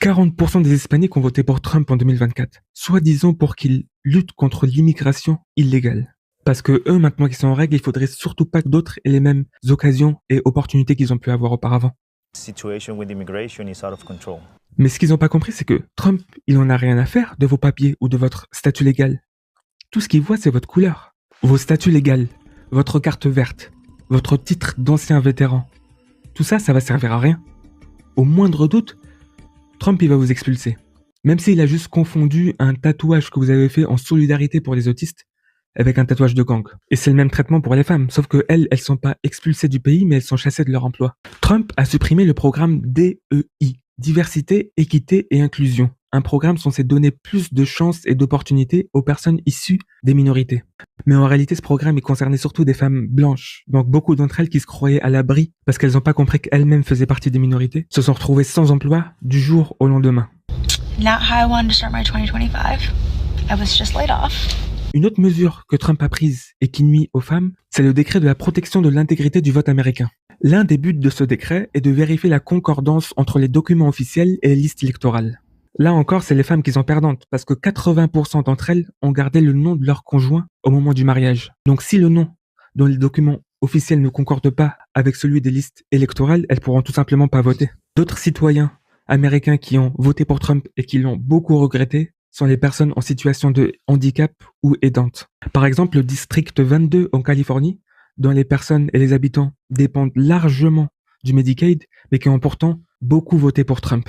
40% des Hispaniques ont voté pour Trump en 2024, soi-disant pour qu'il lutte contre l'immigration illégale. Parce que eux, maintenant qu'ils sont en règle, il faudrait surtout pas que d'autres aient les mêmes occasions et opportunités qu'ils ont pu avoir auparavant. Situation with immigration is out of control. Mais ce qu'ils n'ont pas compris, c'est que Trump, il en a rien à faire de vos papiers ou de votre statut légal. Tout ce qu'il voit, c'est votre couleur, vos statuts légaux, votre carte verte, votre titre d'ancien vétéran. Tout ça, ça va servir à rien. Au moindre doute, Trump, il va vous expulser. Même s'il a juste confondu un tatouage que vous avez fait en solidarité pour les autistes avec un tatouage de gang. Et c'est le même traitement pour les femmes, sauf que elles sont pas expulsées du pays, mais elles sont chassées de leur emploi. Trump a supprimé le programme DEI, Diversité, Équité et Inclusion. Un programme censé donner plus de chances et d'opportunités aux personnes issues des minorités. Mais en réalité, ce programme, il concernait surtout des femmes blanches. Donc beaucoup d'entre elles qui se croyaient à l'abri parce qu'elles n'ont pas compris qu'elles-mêmes faisaient partie des minorités, se sont retrouvées sans emploi du jour au lendemain. Not how I wanted to start my 2025. I was just laid off. Une autre mesure que Trump a prise et qui nuit aux femmes, c'est le décret de la protection de l'intégrité du vote américain. L'un des buts de ce décret est de vérifier la concordance entre les documents officiels et les listes électorales. Là encore, c'est les femmes qui sont perdantes, parce que 80% d'entre elles ont gardé le nom de leur conjoint au moment du mariage. Donc si le nom dans les documents officiels ne concorde pas avec celui des listes électorales, elles pourront tout simplement pas voter. D'autres citoyens américains qui ont voté pour Trump et qui l'ont beaucoup regretté sont les personnes en situation de handicap ou aidantes. Par exemple, le district 22 en Californie, dont les personnes et les habitants dépendent largement du Medicaid, mais qui ont pourtant beaucoup voté pour Trump.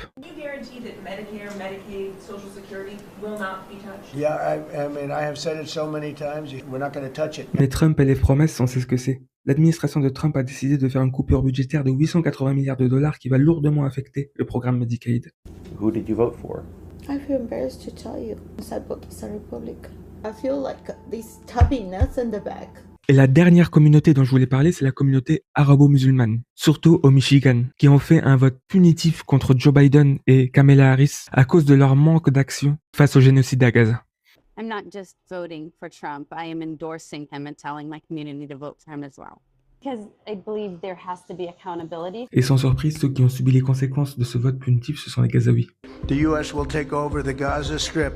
Mais Trump et les promesses, on sait ce que c'est. L'administration de Trump a décidé de faire une coupure budgétaire de 880 milliards de dollars qui va lourdement affecter le programme Medicaid. Who did you vote for? I feel embarrassed to tell you. I voted for the Republic. I feel like this stubbornness in the back. Et la dernière communauté dont je voulais parler, c'est la communauté arabo-musulmane, surtout au Michigan, qui ont fait un vote punitif contre Joe Biden et Kamala Harris à cause de leur manque d'action face au génocide à Gaza. I'm not just voting for Trump, I am endorsing him and telling my community to vote for him as well. Because I believe there has to be accountability. Et sans surprise, ceux qui ont subi les conséquences de ce vote punitif, ce sont les Gazaouis. The US will take over the Gaza Strip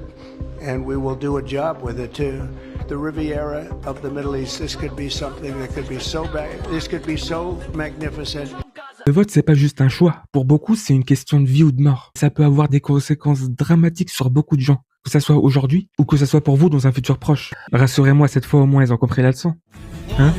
and we will do a job with it too. The Riviera of the Middle East, this could be something that could be so bad, this could be so magnificent. Le vote, c'est pas juste un choix. Pour beaucoup, c'est une question de vie ou de mort. Ça peut avoir des conséquences dramatiques sur beaucoup de gens, que ça soit aujourd'hui ou que ça soit pour vous dans un futur proche. Rassurez-moi, cette fois au moins, ils ont compris la leçon. Hein?